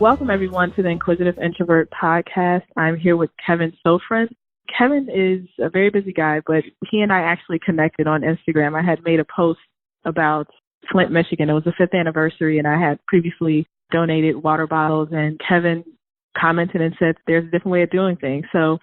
Welcome, everyone, to the Inquisitive Introvert podcast. I'm here with Kevin Sofen. Kevin is a very busy guy, but he and I actually connected on Instagram. I had made a post about Flint, Michigan. It was the 5th anniversary, and I had previously donated water bottles, and Kevin commented and said there's a different way of doing things. So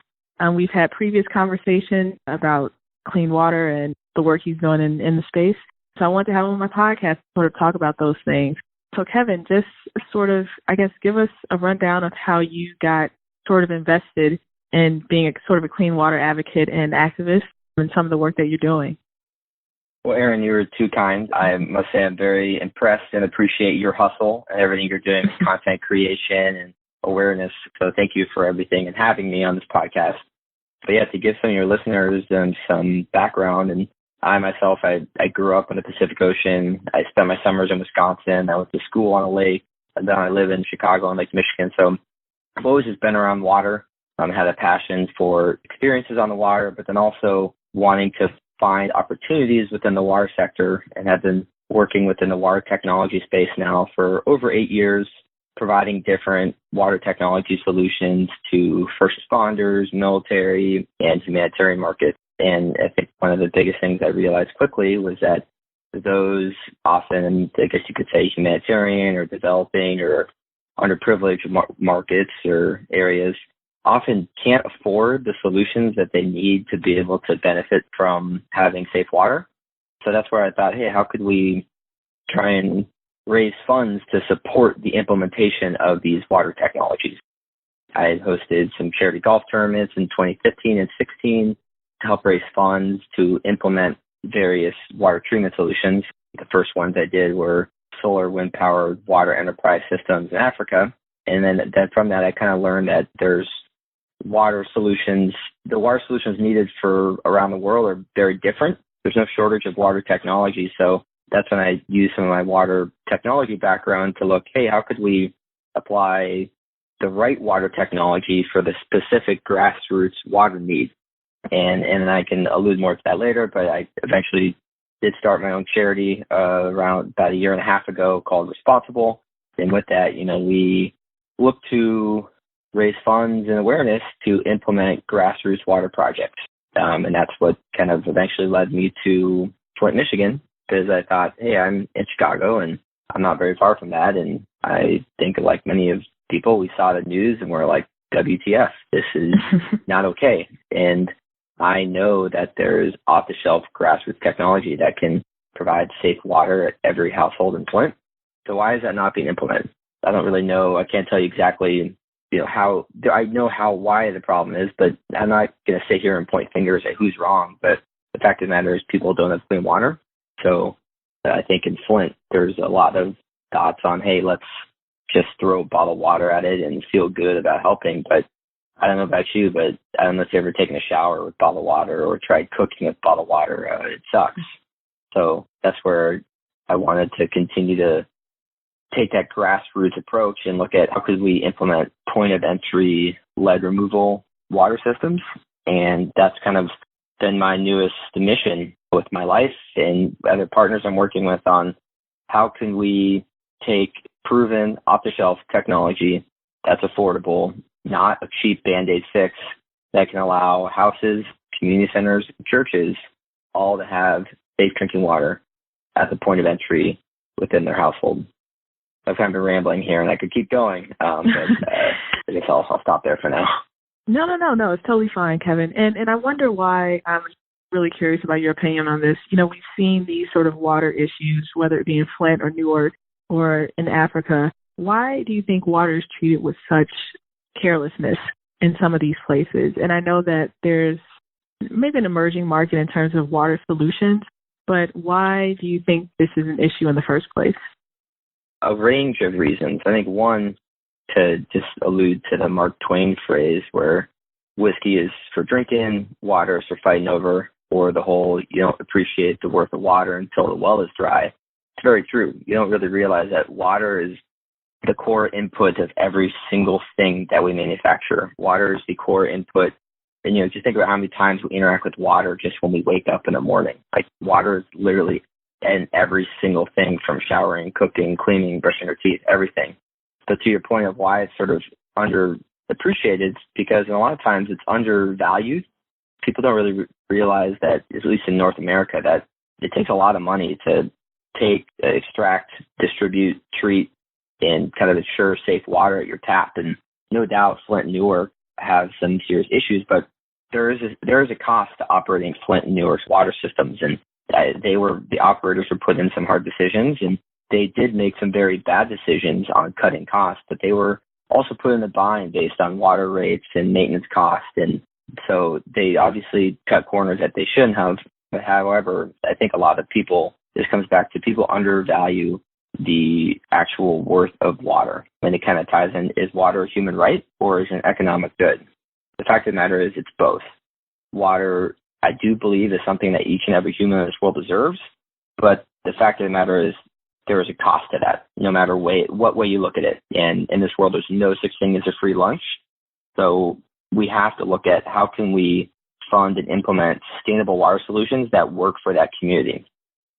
we've had previous conversations about clean water and the work he's doing in the space. So I wanted to have him on my podcast to sort of talk about those things. So Kevin, just sort of, I guess, give us a rundown of how you got sort of invested in being a sort of a clean water advocate and activist and some of the work that you're doing. Well, Erin, you were too kind. I must say I'm very impressed and appreciate your hustle and everything you're doing with content creation and awareness. So thank you for everything and having me on this podcast. But yeah, to give some of your listeners some background, and I myself, I grew up in the Pacific Ocean. I spent my summers in Wisconsin. I went to school on a lake. And then I live in Chicago on Lake Michigan. So I've always just been around water. Had a passion for experiences on the water, but then also wanting to find opportunities within the water sector, and have been working within the water technology space now for over 8 years, providing different water technology solutions to first responders, military, and humanitarian markets. And I think one of the biggest things I realized quickly was that those often, I guess you could say, humanitarian or developing or underprivileged markets or areas often can't afford the solutions that they need to be able to benefit from having safe water. So that's where I thought, hey, how could we try and raise funds to support the implementation of these water technologies? I had hosted some charity golf tournaments in 2015 and 16 to help raise funds to implement various water treatment solutions. The first ones I did were solar wind-powered water enterprise systems in Africa. And then from that, I kind of learned that there's water solutions. The water solutions needed for around the world are very different. There's no shortage of water technology. So that's when I used some of my water technology background to look, hey, how could we apply the right water technology for the specific grassroots water need? And I can allude more to that later, but I eventually did start my own charity around about a year and a half ago called Wristsponsible. And with that, we look to raise funds and awareness to implement grassroots water projects. And that's what kind of eventually led me to Flint, Michigan, because I thought, hey, I'm in Chicago and I'm not very far from that. And I think like many of people, we saw the news and we're like, WTF, this is not okay. And I know that there's off-the-shelf grassroots technology that can provide safe water at every household in Flint. So why is that not being implemented? I don't really know. I can't tell you exactly, how. I know why the problem is, but I'm not going to sit here and point fingers at who's wrong. But the fact of the matter is people don't have clean water. So I think in Flint, there's a lot of thoughts on, hey, let's just throw bottled water at it and feel good about helping. But I don't know about you, but I don't know if you've ever taken a shower with bottled water or tried cooking with bottled water. It sucks. So that's where I wanted to continue to take that grassroots approach and look at how could we implement point of entry lead removal water systems. And that's kind of been my newest mission with my life and other partners I'm working with on how can we take proven off-the-shelf technology that's affordable, not a cheap Band-Aid fix, that can allow houses, community centers, churches all to have safe drinking water at the point of entry within their household. I've kind of been rambling here and I could keep going, but I guess I'll stop there for now. No. It's totally fine, Kevin. And I wonder why. I'm really curious about your opinion on this. We've seen these sort of water issues, whether it be in Flint or Newark or in Africa. Why do you think water is treated with such carelessness in some of these places? And I know that there's maybe an emerging market in terms of water solutions, but why do you think this is an issue in the first place? A range of reasons. I think one, to just allude to the Mark Twain phrase where whiskey is for drinking, water is for fighting over, or the whole you don't appreciate the worth of water until the well is dry. It's very true. You don't really realize that water is the core input of every single thing that we manufacture. Water is the core input. And, just think about how many times we interact with water just when we wake up in the morning. Like water is literally in every single thing from showering, cooking, cleaning, brushing our teeth, everything. But to your point of why it's sort of underappreciated, because a lot of times it's undervalued. People don't really realize that, at least in North America, that it takes a lot of money to take, extract, distribute, treat, and kind of ensure safe water at your tap. And no doubt Flint and Newark have some serious issues, but there is a cost to operating Flint and Newark's water systems. And the operators were put in some hard decisions, and they did make some very bad decisions on cutting costs, but they were also put in the bind based on water rates and maintenance costs. And so they obviously cut corners that they shouldn't have. But however, I think a lot of people, this comes back to people undervalue the actual worth of water. And it kind of ties in, is water a human right or is it an economic good? The fact of the matter is it's both. Water, I do believe, is something that each and every human in this world deserves. But the fact of the matter is there is a cost to that, no matter what way you look at it. And in this world, there's no such thing as a free lunch. So we have to look at how can we fund and implement sustainable water solutions that work for that community.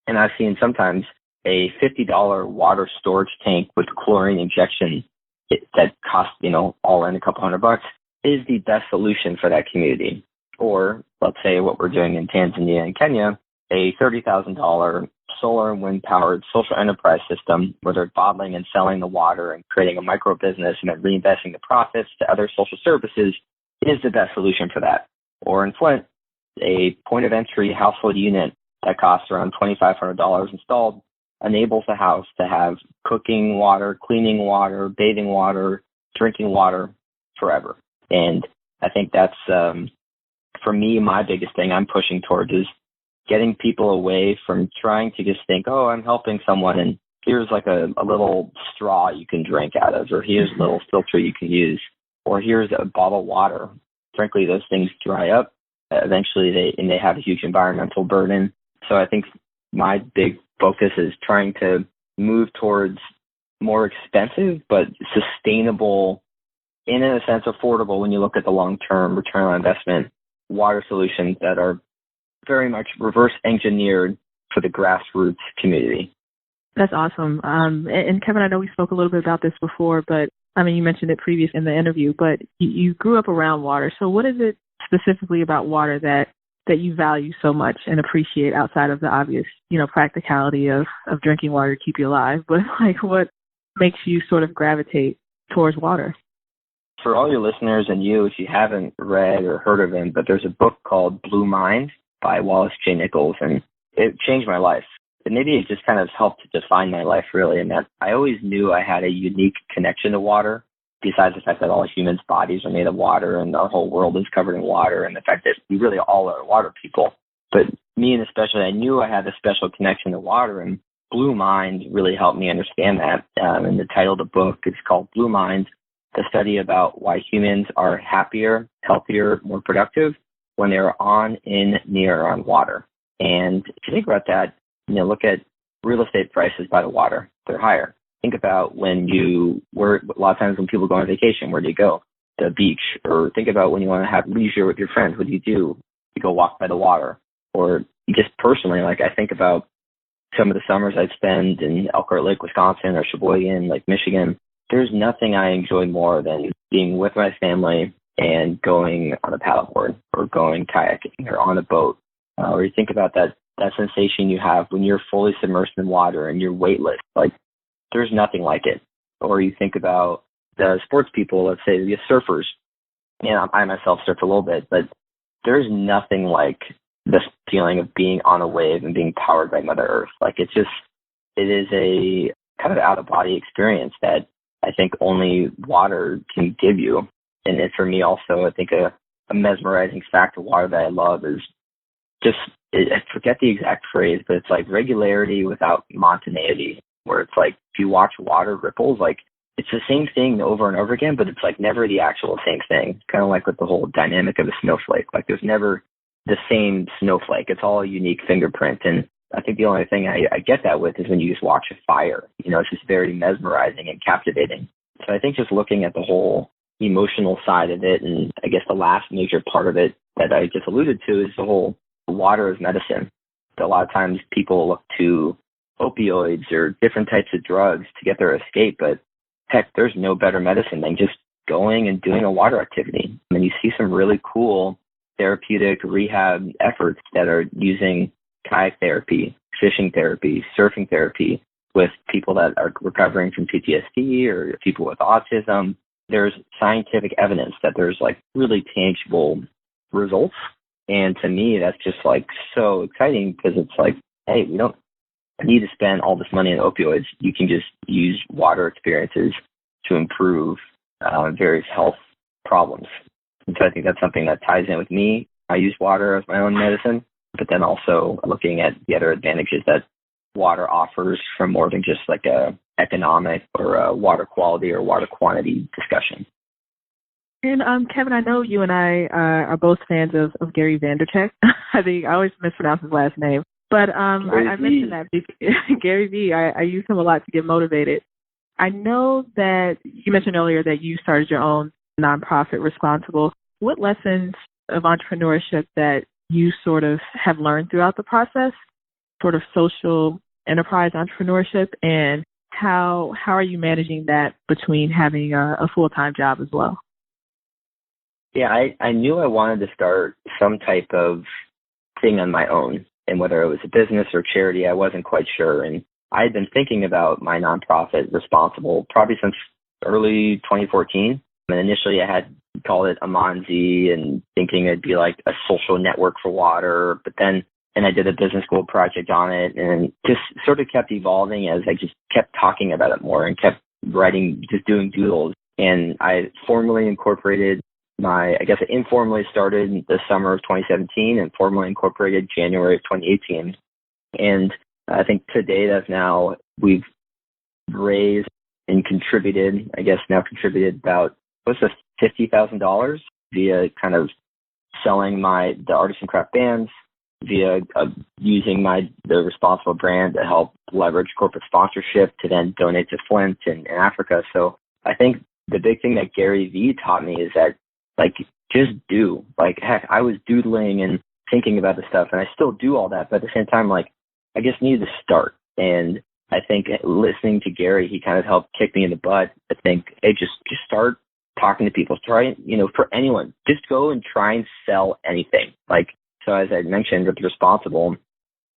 And I've seen sometimes a $50 water storage tank with chlorine injection that costs, all in a couple $100 is the best solution for that community. Or let's say what we're doing in Tanzania and Kenya, a $30,000 solar and wind powered social enterprise system where they're bottling and selling the water and creating a micro business and then reinvesting the profits to other social services is the best solution for that. Or in Flint, a point of entry household unit that costs around $2,500 installed enables the house to have cooking water, cleaning water, bathing water, drinking water forever. And I think that's, for me, my biggest thing I'm pushing towards is getting people away from trying to just think, oh, I'm helping someone and here's like a little straw you can drink out of, or here's a little filter you can use, or here's a bottle of water. Frankly, those things dry up. Eventually, they have a huge environmental burden. So I think my big focus is trying to move towards more expensive but sustainable, and in a sense affordable when you look at the long-term return on investment, water solutions that are very much reverse engineered for the grassroots community. That's awesome. And Kevin, I know we spoke a little bit about this before, but you mentioned it previous in the interview, but you grew up around water. So what is it specifically about water that you value so much and appreciate outside of the obvious, practicality of drinking water to keep you alive? But what makes you sort of gravitate towards water? For all your listeners and you, if you haven't read or heard of him, but there's a book called Blue Mind by Wallace J. Nichols, and it changed my life. And maybe it just kind of helped to define my life, really, in that I always knew I had a unique connection to water, besides the fact that all humans' bodies are made of water and our whole world is covered in water, and the fact that we really all are water people. But me and especially, I knew I had a special connection to water, and Blue Mind really helped me understand that. And the title of the book is called Blue Mind, the study about why humans are happier, healthier, more productive when they are on, in, near, or on water. And if you think about that, look at real estate prices by the water. They're higher. Think about a lot of times when people go on vacation, where do you go? The beach. Or think about when you want to have leisure with your friends. What do? You go walk by the water. Or just personally, I think about some of the summers I'd spend in Elkhart Lake, Wisconsin, or Sheboygan, Lake Michigan. There's nothing I enjoy more than being with my family and going on a paddleboard or going kayaking or on a boat. Or you think about that sensation you have when you're fully submersed in water and you're weightless. There's nothing like it. Or you think about the sports people, let's say the surfers. I myself surf a little bit, but there's nothing like the feeling of being on a wave and being powered by Mother Earth. It is a kind of out-of-body experience that I think only water can give you. And for me also, I think a mesmerizing fact of water that I love is just, I forget the exact phrase, but it's like regularity without monotony, where it's like if you watch water ripples, it's the same thing over and over again, but it's never the actual same thing. Kind of like with the whole dynamic of a snowflake. There's never the same snowflake. It's all a unique fingerprint. And I think the only thing I get that with is when you just watch a fire. It's just very mesmerizing and captivating. So I think just looking at the whole emotional side of it, and I guess the last major part of it that I just alluded to is the whole water as medicine. A lot of times people look to opioids or different types of drugs to get their escape, but heck, there's no better medicine than just going and doing a water activity. And you see some really cool therapeutic rehab efforts that are using kayak therapy, fishing therapy, surfing therapy with people that are recovering from PTSD or people with autism. There's scientific evidence that there's like really tangible results. And to me, that's just like so exciting because it's like, hey, we don't need to spend all this money on opioids. You can just use water experiences to improve various health problems. And so I think that's something that ties in with me. I use water as my own medicine, but then also looking at the other advantages that water offers from more than just like a economic or a water quality or water quantity discussion. And Kevin, I know you and I are both fans of Gary Vaynerchuk. I think I always mispronounce his last name. But I mentioned that Gary V, I use him a lot to get motivated. I know that you mentioned earlier that you started your own nonprofit, Wristsponsible. What lessons of entrepreneurship that you sort of have learned throughout the process, sort of social enterprise entrepreneurship, and how are you managing that between having a full-time job as well? Yeah, I knew I wanted to start some type of thing on my own. And whether it was a business or charity, I wasn't quite sure. And I had been thinking about my nonprofit, Wristsponsible, probably since early 2014. And initially I had called it Amanzi and thinking it'd be like a social network for water. But then I did a business school project on it and just sort of kept evolving as I just kept talking about it more and kept writing, just doing doodles. And I formally incorporated I informally started in the summer of 2017 and formally incorporated January of 2018. And I think to date, we've raised and contributed about close to $50,000 via kind of selling the artisan craft bands, via using the Wristsponsible brand to help leverage corporate sponsorship to then donate to Flint in Africa. So I think the big thing that Gary V taught me is that, like, just do. Like, heck, I was doodling and thinking about the stuff, and I still do all that. But at the same time, like, I just needed to start. And I think listening to Gary, he kind of helped kick me in the butt. I think, hey, just start talking to people. Try, for anyone, just go and try and sell anything. Like, so as I mentioned with Wristsponsible,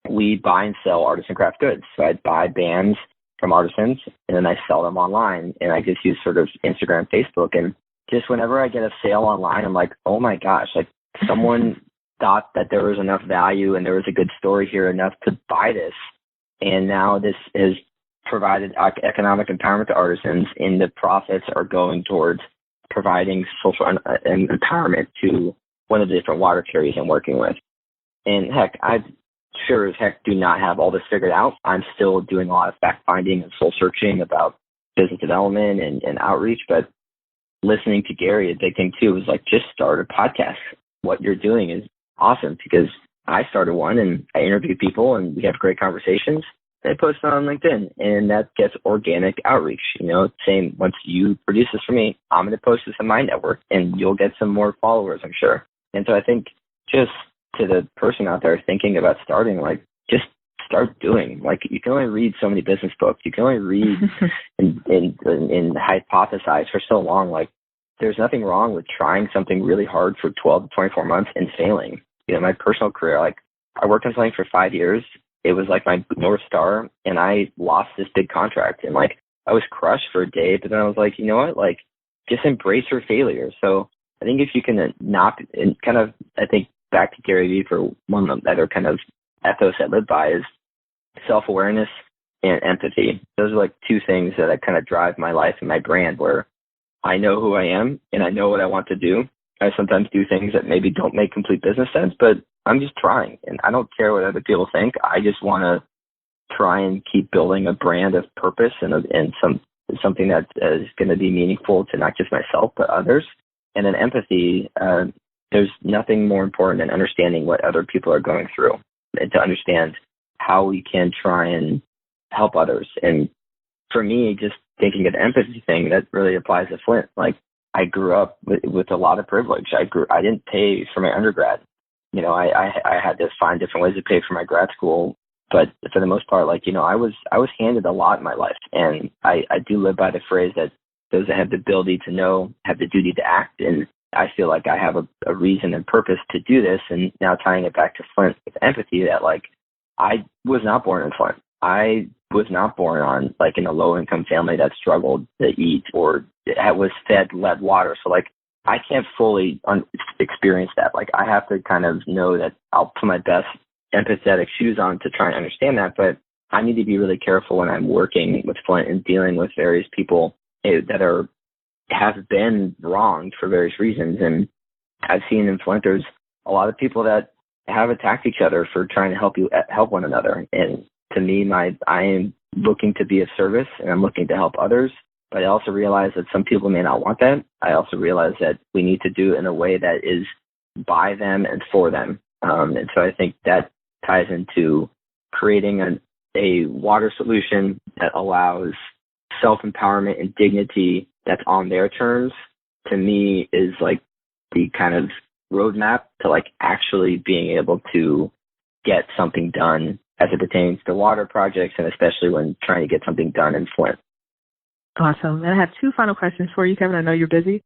we buy and sell artisan craft goods. So I buy bands from artisans, and then I sell them online. And I just use sort of Instagram, Facebook, and just whenever I get a sale online, I'm like, oh my gosh, like someone thought that there was enough value and there was a good story here enough to buy this. And now this has provided economic empowerment to artisans, and the profits are going towards providing social empowerment to one of the different water charities I'm working with. And heck, I sure as heck do not have all this figured out. I'm still doing a lot of fact finding and soul searching about business development and outreach, but listening to Gary, a big thing too, was like, just start a podcast. What you're doing is awesome, because I started one and I interview people and we have great conversations. I post it on LinkedIn, and that gets organic outreach. Saying once you produce this for me, I'm going to post this in my network and you'll get some more followers, I'm sure. And so I think just to the person out there thinking about starting, like, just start doing. Like, you can only read so many business books. You can only read and hypothesize for so long. Like, there's nothing wrong with trying something really hard for 12 to 24 months and failing. My personal career, like, I worked on something for 5 years. It was like my North Star, and I lost this big contract. And like, I was crushed for a day, but then I was like, you know what? Like, just embrace your failure. So I think if you can not, and kind of, I think back to Gary Vee for one of the other kind of ethos I live by is self-awareness and empathy. Those are like two things that I kind of drive my life and my brand, where I know who I am and I know what I want to do. I sometimes do things that maybe don't make complete business sense, but I'm just trying, and I don't care what other people think. I just want to try and keep building a brand of purpose and something that is going to be meaningful to not just myself, but others. And then empathy, there's nothing more important than understanding what other people are going through and to understand how we can try and help others. And for me, just thinking of the empathy thing, that really applies to Flint. Like, I grew up with a lot of privilege. I didn't pay for my undergrad. I had to find different ways to pay for my grad school. But for the most part, like, I was handed a lot in my life. And I do live by the phrase that those that have the ability to know have the duty to act. And I feel like I have a reason and purpose to do this. And now tying it back to Flint with empathy, that like I was not born in Flint. I was not born on like in a low income family that struggled to eat or was fed lead water. So like I can't fully experience that. Like I have to kind of know that I'll put my best empathetic shoes on to try and understand that. But I need to be really careful when I'm working with Flint and dealing with various people that have been wronged for various reasons. And I've seen in Flint, there's a lot of people that have attacked each other for trying to help one another. And to me, I am looking to be of service and I'm looking to help others. But I also realize that some people may not want that. I also realize that we need to do it in a way that is by them and for them. And so I think that ties into creating a water solution that allows self-empowerment and dignity that's on their terms, to me is like the kind of roadmap to like actually being able to get something done as it pertains to water projects, and especially when trying to get something done in Flint. Awesome. And I have two final questions for you, Kevin. I know you're busy.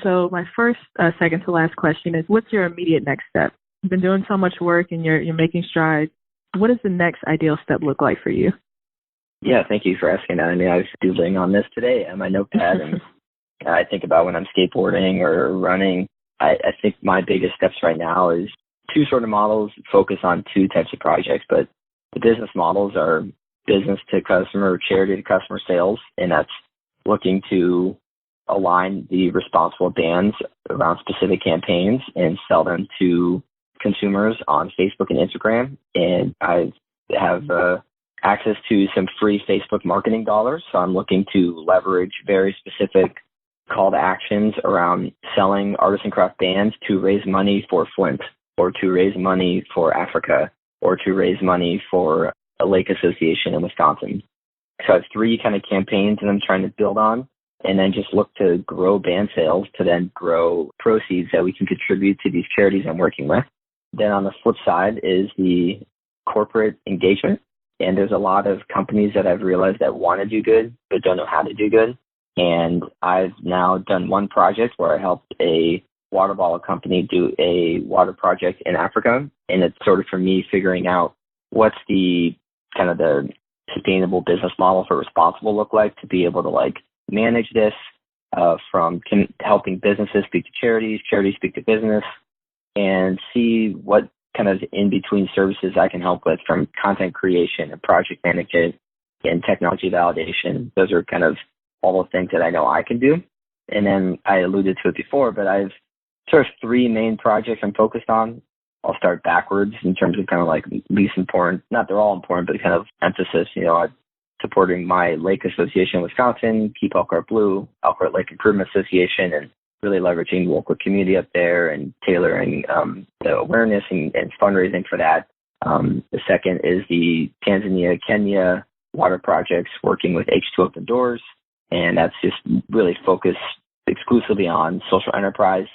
So my first, second to last question is, what's your immediate next step? You've been doing so much work and you're making strides. What does the next ideal step look like for you? Yeah, thank you for asking that. I mean, I was doodling on this today on my notepad, and I think about when I'm skateboarding or running. I think my biggest steps right now is two sort of models, focus on two types of projects, but the business models are business to customer or charity to customer sales, and that's looking to align the responsible brands around specific campaigns and sell them to consumers on Facebook and Instagram. And I have access to some free Facebook marketing dollars, so I'm looking to leverage very specific call to actions around selling artisan craft bands to raise money for Flint, or to raise money for Africa, or to raise money for a lake association in Wisconsin. So I have three kind of campaigns that I'm trying to build on, and then just look to grow band sales to then grow proceeds that we can contribute to these charities I'm working with. Then on the flip side is the corporate engagement. And there's a lot of companies that I've realized that want to do good, but don't know how to do good. And I've now done one project where I helped a water bottle company do a water project in Africa. And it's sort of for me figuring out what's the kind of the sustainable business model for Wristsponsible look like to be able to like manage this from helping businesses speak to charities, charities speak to business, and see what kind of in-between services I can help with, from content creation and project management and technology validation. Those are kind of all the things that I know I can do. And then I alluded to it before, but I've sort of three main projects I'm focused on. I'll start backwards in terms of kind of like least important, not they're all important, but kind of emphasis, I'm supporting my Lake Association in Wisconsin, Keep Elkhart Blue, Elkhart Lake Improvement Association, and really leveraging the local community up there and tailoring the awareness and fundraising for that. The second is the Tanzania, Kenya water projects, working with H2 Open Doors. And that's just really focused exclusively on social enterprise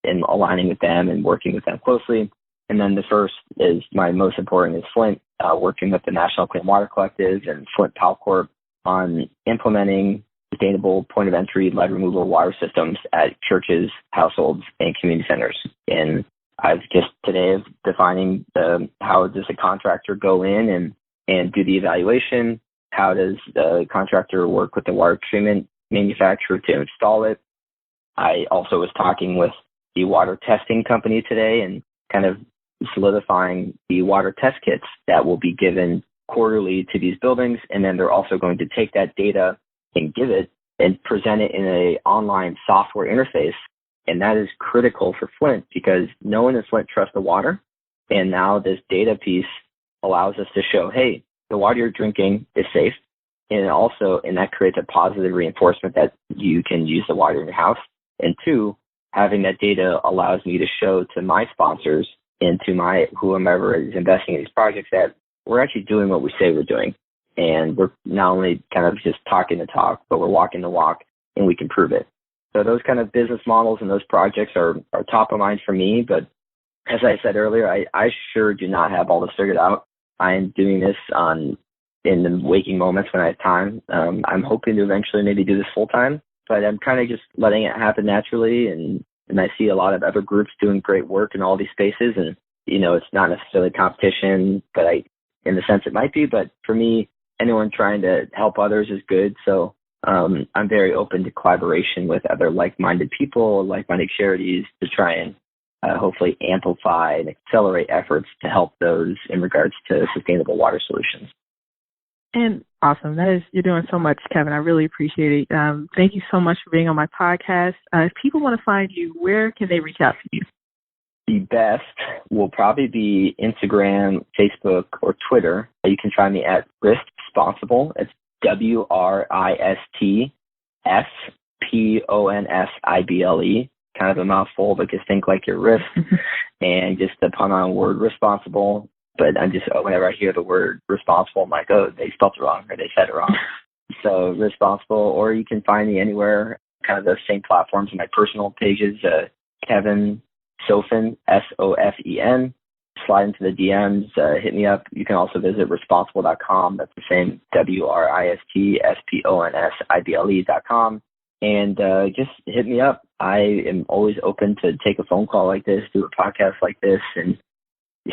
and aligning with them and working with them closely. And then the first is my most important is Flint, working with the National Clean Water Collective and Flint Power Corp on implementing sustainable point of entry lead removal water systems at churches, households, and community centers. And I've just today defining how does a contractor go in and do the evaluation? How does the contractor work with the water treatment manufacturer to install it? I also was talking with the water testing company today and kind of solidifying the water test kits that will be given quarterly to these buildings. And then they're also going to take that data and give it and present it in an online software interface. And that is critical for Flint because no one in Flint trusts the water. And now this data piece allows us to show, hey, the water you're drinking is safe. And that creates a positive reinforcement that you can use the water in your house. And two, having that data allows me to show to my sponsors and to whomever is investing in these projects that we're actually doing what we say we're doing. And we're not only kind of just talking the talk, but we're walking the walk, and we can prove it. So those kind of business models and those projects are top of mind for me. But as I said earlier, I sure do not have all this figured out. I am doing this in the waking moments when I have time. I'm hoping to eventually maybe do this full time, but I'm kind of just letting it happen naturally. And I see a lot of other groups doing great work in all these spaces. And, it's not necessarily competition, but in the sense it might be, but for me, anyone trying to help others is good. So I'm very open to collaboration with other like-minded people, like-minded charities to try and hopefully amplify and accelerate efforts to help those in regards to sustainable water solutions. And awesome. You're doing so much, Kevin. I really appreciate it. Thank you so much for being on my podcast. If people want to find you, where can they reach out to you? The best will probably be Instagram, Facebook, or Twitter. You can find me at Wristsponsible. It's WRISTSPONSIBLE. Kind of a mouthful, but just think like your wrist and just the pun on word responsible. But I'm just, whenever I hear the word responsible, I'm like, oh, they spelled it wrong or they said it wrong. So Wristsponsible, or you can find me anywhere, kind of the same platforms in my personal pages, Kevin Sofen, Sofen. Slide into the DMs, hit me up. You can also visit wristsponsible.com. That's the same, WRISTSPONSIBLE.com. And just hit me up. I am always open to take a phone call like this, do a podcast like this, and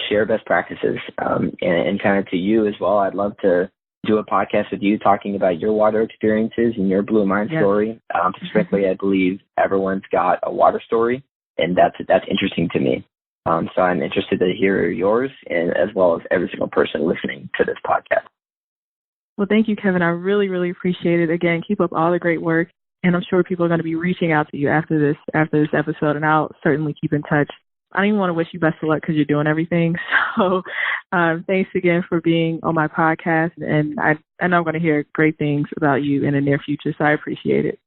share best practices. And kind of to you as well, I'd love to do a podcast with you talking about your water experiences and your Blue Mind story. Frankly, I believe everyone's got a water story, and that's interesting to me. So I'm interested to hear yours, and as well as every single person listening to this podcast. Well, thank you, Kevin. I really, really appreciate it. Again, keep up all the great work. And I'm sure people are going to be reaching out to you after this episode, and I'll certainly keep in touch. I don't even want to wish you best of luck because you're doing everything. So thanks again for being on my podcast, and I know I'm going to hear great things about you in the near future, so I appreciate it.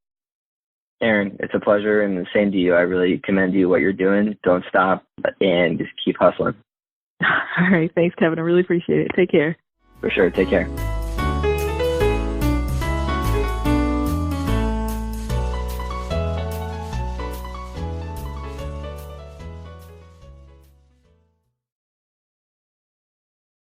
Aaron, it's a pleasure, and the same to you. I really commend you, what you're doing. Don't stop, and just keep hustling. All right. Thanks, Kevin. I really appreciate it. Take care. For sure. Take care.